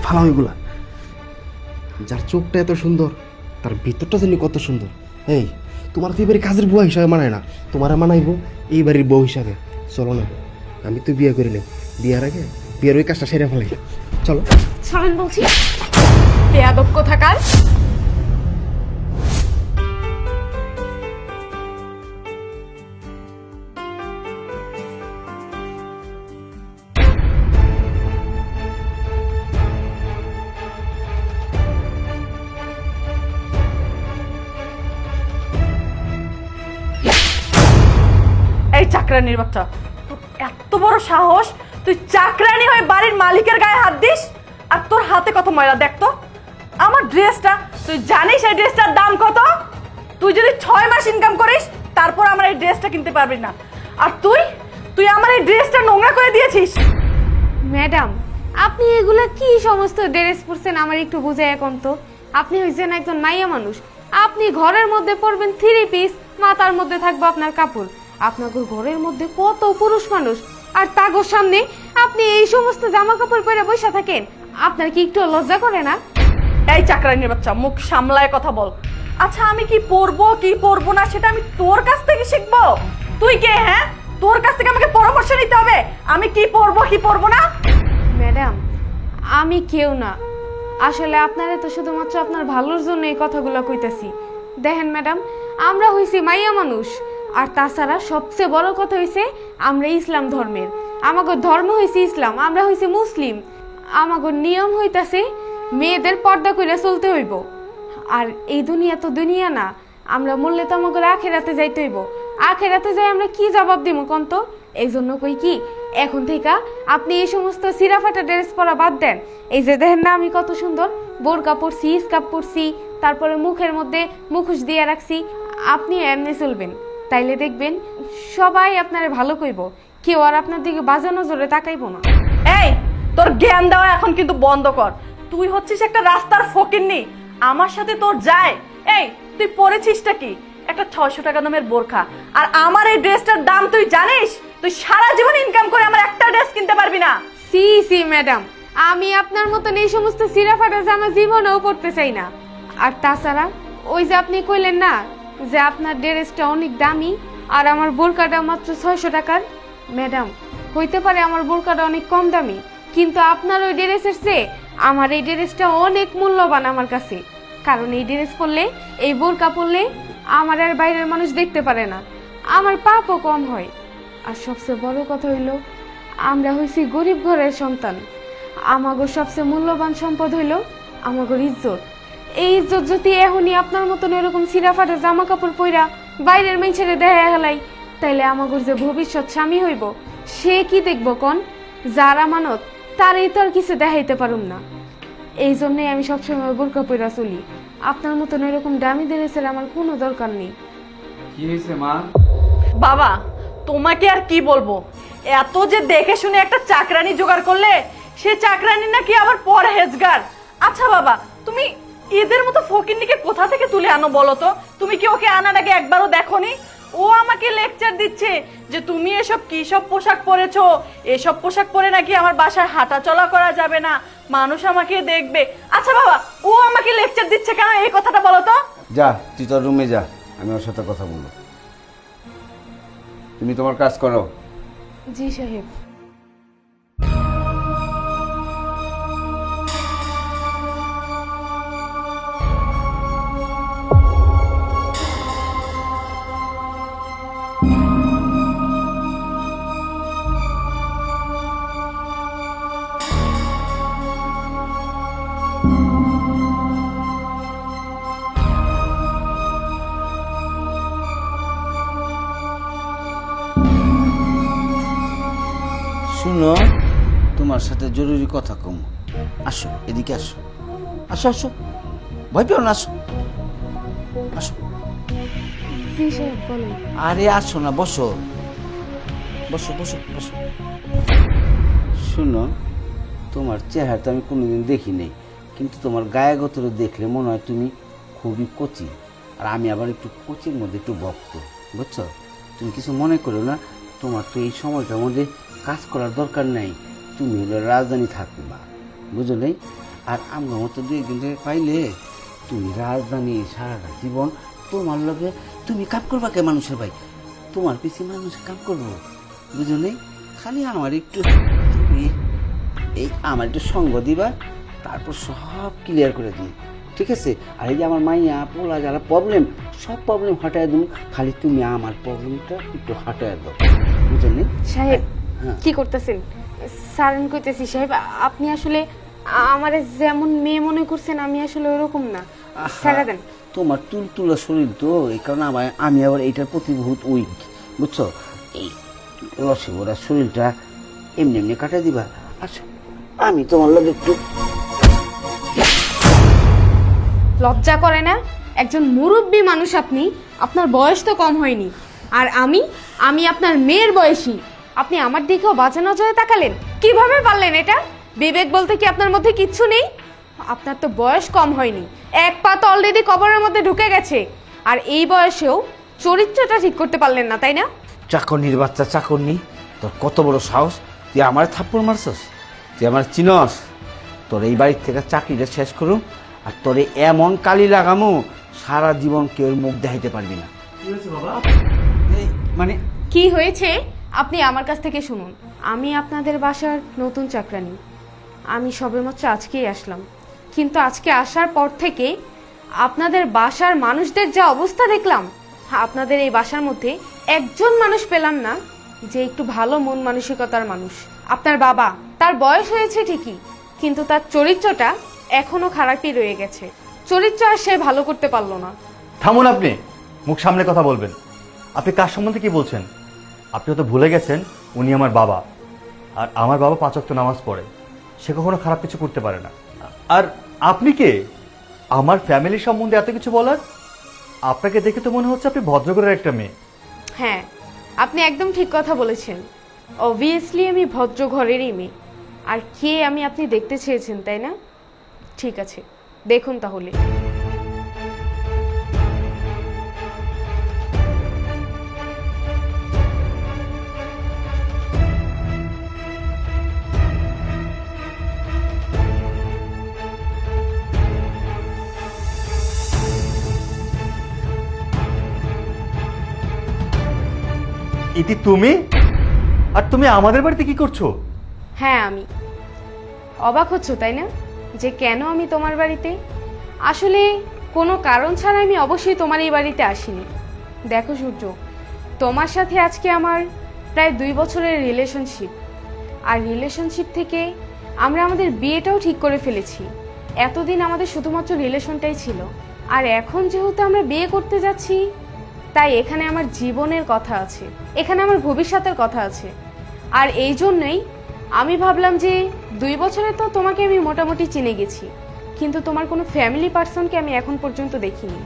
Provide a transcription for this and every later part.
ফালাও এগুলা। যার চোখটা এত সুন্দর তার ভিতরটা জানি কত সুন্দর। এই তোমার তো এবারে কাজের বুয়া হিসাবে মানায় না, তোমার মানাইবো এই বাড়ির বউ হিসাবে। চলো না, আমি তো বিয়ে করি নাই, বিয়ের আগে বিয়ের ওই কাজটা সেরে ফেলাই। চলো ছাড়েন বলছি, বেয়াদব কোথাকার। এই চাকরানির বাচ্চা, তোর এত বড় সাহস, তুই চাকরানি হয়ে বাড়ির মালিকের গায়ে হাত দিস? আর তোর হাতে কত ময়লা দেখ তো। আমার ড্রেসটা, তুই জানিস এই ড্রেসটার দাম কত? তুই যদি 6 মাস ইনকাম করিস তারপর আমার এই ড্রেসটা কিনতে পারবি না। আর তুই আমার এই ড্রেসটা নোংরা করে দিয়েছিস। ম্যাডাম, আপনি এগুলা কি সমস্ত ড্রেস পরছেন আমার একটু বুঝাই এখন তো। আপনি হইছেন একজন মাইয়া মানুষ, আপনি ঘরের মধ্যে পরবেন 3 পিস, মাথার মধ্যে থাকবে আপনার কাপড়। আপনার ঘরের মধ্যে কত পুরুষ মানুষ, আর তাগোর সামনে আপনি এই সমস্ত জামা কাপড় পরে বসে থাকেন। আপনার কি একটু লজ্জা করে না? এই চাকরানির বাচ্চা, মুখ সামলায় কথা বল। আচ্ছা, আমি কি পরবো না সেটা আমি তোর কাছ থেকে শিখবো? তুই কে? হ্যাঁ, তোর কাছ থেকে আমাকে পরামর্শ নিতে হবে আমি কি পরবো না? ম্যাডাম, আমি কেউ না, আসলে আপনারা তো শুধুমাত্র আপনার ভালোর জন্য এই কথাগুলো কইতাছি। দেখেন ম্যাডাম, আমরা হইছি মাইয়া মানুষ, আর তাছাড়া সবচেয়ে বড় কথা হইছে আমরা ইসলাম ধর্মের। আমাগো ধর্ম হইছে ইসলাম, আমরা হইছি মুসলিম। আমাগো নিয়ম হইতাছে মেয়েদের পর্দা কইরা চলতে হইব। আর এই দুনিয়া তো দুনিয়া না, আমরা মরলে তো আমাকে আখেরাতে যাইতে হইব। আখেরাতে যাই আমরা কি জবাব দিব কোন তো? এই জন্য কই কি, এখন থেকে আপনি এই সমস্ত সিরাফাটা ড্রেস পরা বাদ দেন। এই যে দেখেন না আমি কত সুন্দর বোরকা পরছি, স্কার্ফ পরছি, তারপরে মুখের মধ্যে মুখোশ দিয়ে রাখছি। আপনি এমনি চলবেন, তাইলে দেখবেন সবাই আপনারে ভালো কইব, কেউ আর আপনার দিকে বাজে নজরে তাকাইব না। এই, তোর জ্ঞান দেওয়া এখন কিন্তু বন্ধ কর। তুই হচ্ছিস একটা রাস্তার ফকিন্নি, আমার সাথে তোর যায়? এই, তুই পরেছিসটা কি? একটা 600 টাকা দামের বোরখা। আর আমার এই ড্রেসটার দাম তুই জানিস? তুই সারা জীবন ইনকাম করে আমার একটা ড্রেস কিনতে পারবি না। সি সি ম্যাডাম, আমি আপনার মতন এই সমস্ত সিরাফাটা জামা জীবনেও পড়তে চাই না। আর তাছাড়া ওই যে আপনি কইলেন না যে আপনার ড্রেসটা অনেক দামি আর আমার বোরকাটা মাত্র 600 টাকার। ম্যাডাম, হইতে পারে আমার বোরকাটা অনেক কম দামি, কিন্তু আপনার ওই ড্রেসের চেয়ে আমার এই ড্রেসটা অনেক মূল্যবান আমার কাছে। কারণ এই ড্রেস পরলে, এই বোরকা পরলে আমার আর বাইরের মানুষ দেখতে পারে না, আমার পাপও কম হয়। আর সবচেয়ে বড় কথা হইল, আমরা হইছি গরিব ঘরের সন্তান। আমাগো সবচেয়ে মূল্যবান সম্পদ হইল আমাগোর ইজ্জত। এই ইজ্জত যদি এখনই আপনার মতন এরকম সিরাফাটা জামা কাপড় পইরা বাইরের মেয়েছেড়ে দেখা হেলাই, তাইলে আমাগোর যে ভবিষ্যৎ স্বামী হইব সে কি দেখব কোন? যার আমানত তারই তো আর কিছু দেখাইতে পারুম না। এই জন্যই আমি সবসময় বোরকা পইরা চলি। আপনার মতন এরকম দামি ড্রেসের আমার কোনো দরকার নেই। কি হয়েছে মা? বাবা, তোমাকে আর কি বলবো, এত যে দেখে শুনে একটা চাকরানি জোগাড় করলে, সে চাকরানি নাকি আবার পরহেজগার। আচ্ছা বাবা, তুমি এদের মতো ফকিন্নিকে কোথা থেকে তুলে আনো বলো তো? তুমি কি ওকে আনার আগে একবারও দেখোনি? ও আমাকে লেকচার দিচ্ছে যে তুমি এসব কি সব পোশাক পরেছো, এসব পোশাক পরে নাকি আমার বাসায় হাঁটা চলা করা যাবে না, মানুষ আমাকে দেখবে। আচ্ছা বাবা, ও আমাকে লেকচার দিচ্ছে কেন, এই কথাটা বলো তো? যা, তুই তোর রুমে যা, আমি ওর সাথে কথা বলবো। তুমি তোমার কাজ করো। জি সাহেব। শুনো, তোমার সাথে জরুরি কথা কম। আসো, এদিকে আসো, আসো আসো, ভয় পেও না, আসো আসো। জি সাহেব বলেন। আরে আসো না, বসো বসো বসো বসো। শুনো, তোমার চেহারা তো আমি কোনোদিন দেখি নাই, কিন্তু তোমার গায়ে গতরে দেখলে মনে হয় তুমি খুবই কচি, আর আমি আবার একটু কচির মধ্যে একটু ভক্ত, বুঝছো? তুমি কিছু মনে করো না, তোমার তো এই সময়টার মধ্যে কাজ করার দরকার নাই, তুমি হলো রাজধানী থাকবা, বুঝো নাই? আর আমার মতো দুই একদিন থেকে পাইলে তুমি রাজধানী সারাটা জীবন তোমার লগে তুমি কাম করবা কে মানুষের ভাই, তোমার পিছিয়ে মানুষ কাম করবো, বুঝো নেই? খালি আমার একটু তুমি এই আমার একটু সঙ্গ দিবা, তারপর সব ক্লিয়ার করে দিই, ঠিক আছে? আর এই যে আমার মাইয়া পোলা যারা প্রবলেম, সব প্রবলেম হটায় দিন, খালি তুমি আমার প্রবলেমটা একটু হটায় দাও, বুঝো নেই? সাহেব হ্যাঁ। কি করতেছেন? সারেন কইতেছি সাহেব, আপনি আসলে আমারে যেমন মেয়ে মনে করছেন আমি আসলে ওরকম না, ছেড়ে দেন। তোমার তুলতুলা শরীর তো, এই কারণে আমি আবার এইটার প্রতি বহুত উইক, বুঝছো? এই রসগোড়ার শরীরটা এমনি এমনি কাটাই দিবা। আচ্ছা আমি তোমার লগে একটু লজ্জা করে না? একজন মুরব্বী মানুষ আপনি, আপনার বয়স তো কম হয়নি, আর আমি আপনার মেয়ের বয়সী, আপনি আমার দিকেও বাজে নজরে তাকালেন? কিভাবে পারলেন এটা? বিবেক বলতে কি আপনার মধ্যে কিচ্ছু নেই? আপনার তো বয়স কম হয়নি, এক পা তো অলরেডি কবরের মধ্যে ঢুকে গেছে, আর এই বয়সেও চরিত্রটা ঠিক করতে পারলেন না, তাই না? চাকরনির বাচ্চা চাকরনি, তোর কত বড় সাহস! তুই আমার থাপ্পড় মারছস? তুই আমার চিনস? তোর এই বাড়ির থেকে চাকরিটা শেষ করুম, আর তোরে এমন কালি লাগামো সারা জীবন কেউ মুখ দেখাইতে পারবি না। মানে কি হয়েছে আপনি আমার কাছ থেকে শুনুন। আমি আপনাদের বাসার নতুন চাকরানি, আমি সবেমাত্র আজকেই আসলাম, কিন্তু আজকে আসার পর থেকে আপনাদের বাসার মানুষদের যা অবস্থা দেখলাম, আপনাদের এই বাসার মধ্যে একজন মানুষ পেলাম না যে একটু ভালো মন মানসিকতার মানুষ। আপনার বাবা, তার বয়স হয়েছে ঠিকই, কিন্তু তার চরিত্রটা এখনো খারাপই রয়ে গেছে, চরিত্র আর সে ভালো করতে পারলো না। থামুন, আপনি মুখ সামনে কথা বলবেন। আপনি কার সম্বন্ধে কি বলছেন? আপনি হয়তো ভুলে গেছেন উনি আমার বাবা, আর আমার বাবা 5 ওয়াক্ত নামাজ পড়ে, সে কখনো খারাপ কিছু করতে পারে না। আর আপনি কে আমার ফ্যামিলির সম্বন্ধে এত কিছু বলার? আপনাকে দেখে তো মনে হচ্ছে আপনি ভদ্রঘরের একটা মেয়ে। হ্যাঁ, আপনি একদম ঠিক কথা বলেছেন, অবভিয়াসলি আমি ভদ্র ঘরেরই মেয়ে। আর কে আমি আপনি দেখতে চেয়েছেন, তাই না? ঠিক আছে, দেখুন তাহলে। ইতি তুমি? আর তুমি আমাদের বাড়িতে কি করছো? হ্যাঁ, আমি। অবাক হচ্ছ তাই না যে কেন আমি তোমার বাড়িতে? আসলে কোনো কারণ ছাড়া আমি অবশ্যই তোমার এই বাড়িতে আসিনি। দেখো সূর্য, তোমার সাথে আজকে আমার প্রায় 2 বছরের রিলেশনশিপ, আর রিলেশনশিপ থেকে আমরা আমাদের বিয়েটাও ঠিক করে ফেলেছি। এতদিন আমাদের শুধুমাত্র রিলেশনটাই ছিল, আর এখন যেহেতু আমরা বিয়ে করতে যাচ্ছি, তাই এখানে আমার জীবনের কথা আছে, এখানে আমার ভবিষ্যতের কথা আছে। আর এই জন্যই আমি ভাবলাম যে 2 বছরে তো তোমাকে আমি মোটামুটি চিনে গেছি, কিন্তু তোমার কোনো ফ্যামিলি পার্সনকে আমি এখন পর্যন্ত দেখিনি।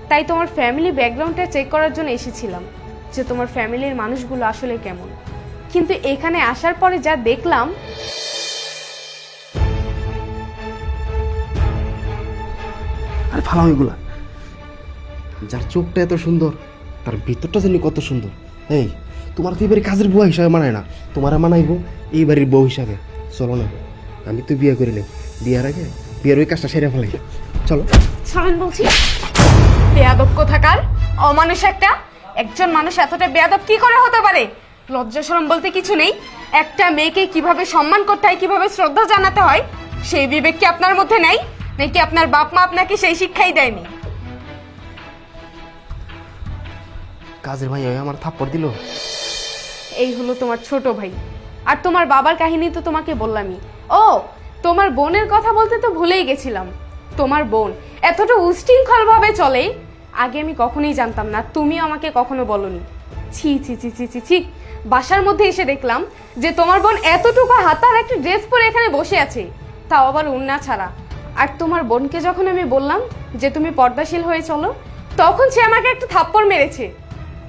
তাই তোমার ফ্যামিলি ব্যাকগ্রাউন্ডটা চেক করার জন্য এসেছিলাম যে তোমার ফ্যামিলির মানুষগুলো আসলে কেমন। কিন্তু এখানে আসার পরে যা দেখলাম, আরে ফালাও এগুলা। যার চোখটা এত সুন্দর তার ভিতরটা জানি কত সুন্দর। এই তোমার তো এবারে কাজের বুয়া হিসাবে মানায় না, তোমার মানাইবো এই বাড়ির বউ হিসাবে। চলো না, আমি তো বিয়ে করিলাম, বিয়ের আগে বিয়ের ওই কাজটা সেরে ফেলাই। চলো। শোনেন বলছি, বেয়াদব কোথাকার, অমানুষ একটা। একজন মানুষ এতটা বেয়াদব কি করে হতে পারে? লজ্জা শরম বলতে কিছু নেই। একটা মেয়েকে কিভাবে সম্মান করতে হয়, কিভাবে শ্রদ্ধা জানাতে হয়, সেই বিবেক কি আপনার মধ্যে নেই? নাকি আপনার বাপ মা আপনাকে সেই শিক্ষাই দেয়নি? কাজের ভাই আমার থাপ্পড় দিল। এই হলো তোমার ছোট ভাই। আর তোমার বাবার কাহিনী তো তোমাকে বললামই। ও, তোমার বোনের কথা বলতে তো ভুলেই গেছিলাম। তোমার বোন এতটা উশৃঙ্খল ভাবে চলে, আগে আমি কখনোই জানতাম না, তুমিও আমাকে কখনো বলনি। ছি ছি ছি ছি ছি ছি। বাসার মধ্যে এসে দেখলাম যে তোমার বোন এতটুকু হাতার একটা ড্রেস পরে এখানে বসে আছে, তাও আবার ওড়না ছাড়া। আর তোমার বোনকে যখন আমি বললাম যে তুমি পর্দাশীল হয়ে চলো, তখন সে আমাকে একটা থাপ্পড় মেরেছে।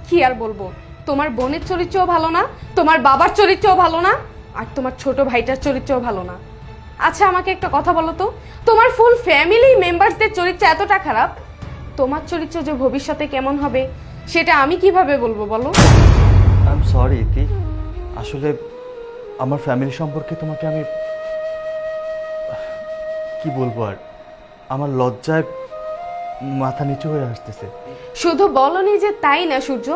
কি আর বলবো, তোমার বোনের চরিত্রও ভালো না, তোমার বাবার চরিত্রও ভালো না, আর তোমার ছোট ভাইটার চরিত্রও ভালো না। আচ্ছা আমাকে একটা কথা বলো তো, তোমার ফুল ফ্যামিলি মেম্বারসদের চরিত্র এতটা খারাপ, তোমার চরিত্র যে ভবিষ্যতে কেমন হবে সেটা আমি কিভাবে বলবো বলো? আই এম সরি ইতি, আসলে আমার ফ্যামিলি সম্পর্কে তোমাকে আমি কি বলবো আর, আমার লজ্জায় মাথা নিচু হয়ে আসতেছে। শুধু বলনি যে তাই না সূর্য,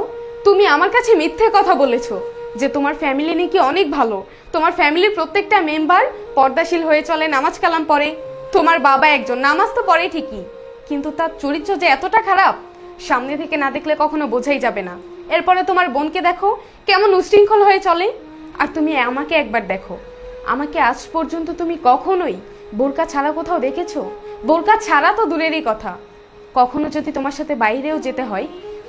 তুমি আমার কাছে মিথ্যে কথা বলেছো যে তোমার ফ্যামিলি নাকি অনেক ভালো, তোমার ফ্যামিলির প্রত্যেকটা মেম্বার পর্দাশীল হয়ে চলে, নামাজ কালাম পড়ে। তোমার বাবা একজন নামাজ তো পড়ে ঠিকই, কিন্তু তার চরিত্র যে এতটা খারাপ সামনে থেকে না দেখলে কখনো বোঝাই যাবে না। এরপরে তোমার বোনকে দেখো কেমন উশৃঙ্খল হয়ে চলে, আর তুমি আমাকে একবার দেখো, আমাকে আজ পর্যন্ত তুমি কখনোই বোরকা ছাড়া কোথাও দেখেছো? বোরকা ছাড়া তো দূরেরই কথা, কখনো যদি তোমার সাথে বাইরেও যেতে হয়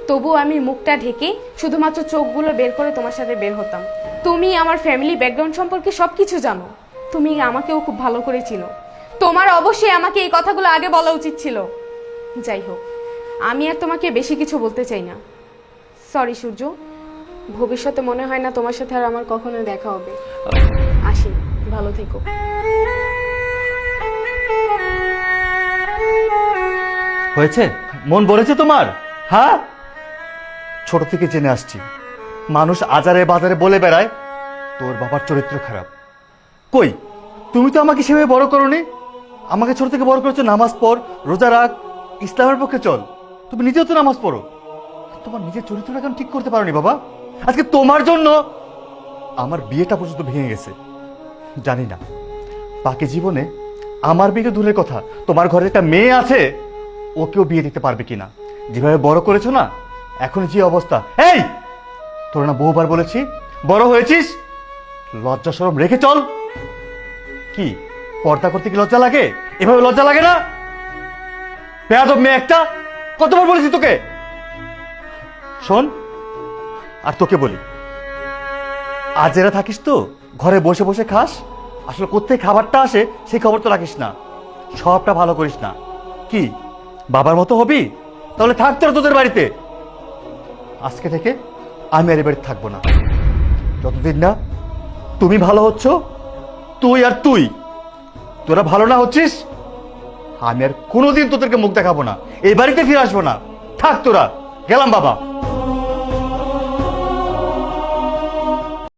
তবু আমি মুখটা ঢেকে শুধুমাত্র চোখগুলো বের করে তোমার সাথে বের হতাম। তুমি আমার ফ্যামিলি ব্যাকগ্রাউন্ড সম্পর্কে সবকিছু জানো, তুমি আমাকেও খুব ভালো করে চিনো, তোমার অবশ্যই আমাকে এই কথাগুলো আগে বলা উচিত ছিল। যাই হোক, আমি আর তোমাকে বেশি কিছু বলতে চাই না। সরি সূর্য, ভবিষ্যতে মনে হয় না তোমার সাথে আর আমার কখনো দেখা হবে। আসি, ভালো থেকো। হয়েছে? মন ভরেছে তোমার? হ্যাঁ, ছোট থেকে জেনে আসছি মানুষ আজারে বাজারে বলে বেড়ায় তোর বাবার চরিত্র খারাপ। কই, তুমি তো আমাকে সেভাবে বড় করোনি। আমাকে ছোট থেকে বড় করেছো নামাজ পড়, রোজা রাখ, ইসলামের পক্ষে চল। তুমি নিজেও তো নামাজ পড়ো, তোমার নিজের চরিত্রটা কেন ঠিক করতে পারোনি বাবা? আজকে তোমার জন্য আমার বিয়েটা পর্যন্ত ভেঙে গেছে। জানি না বাকি জীবনে আমার বিয়ে তো দূরের কথা, তোমার ঘরে একটা মেয়ে আছে, ওকেও বিয়ে দিতে পারবে কিনা। যেভাবে বড় করেছো না, এখন যে অবস্থা। এই, তোর না বহুবার বলেছি, বড় হয়েছিস, লজ্জা শরম রেখে চল। কি পর্দা করতে কি লজ্জা লাগে? এভাবে লজ্জা লাগে না? বেয়াদব মেয়ে একটা, কতবার বলেছি তোকে। শোন, আর তোকে বলি, আজ এরা থাকিস তো ঘরে বসে বসে খাস, আসলে কোথায় খাবারটা আসে সেই খবর তো রাখিস না, সবটা ভালো করিস না। কি বাবার মতো হবি? তাহলে থাক তোরা তোদের বাড়িতে। আজকে থেকে আমি আর এ বাড়িতে থাকবো না, যতদিন না তুমি ভালো হচ্ছ। তুই আর তুই, তোরা ভালো না হচ্ছিস, আমি আর কোনোদিন তোদেরকে মুখ দেখাবো না, এই বাড়িতে ফিরে আসবো না। থাক তোরা, গেলাম বাবা।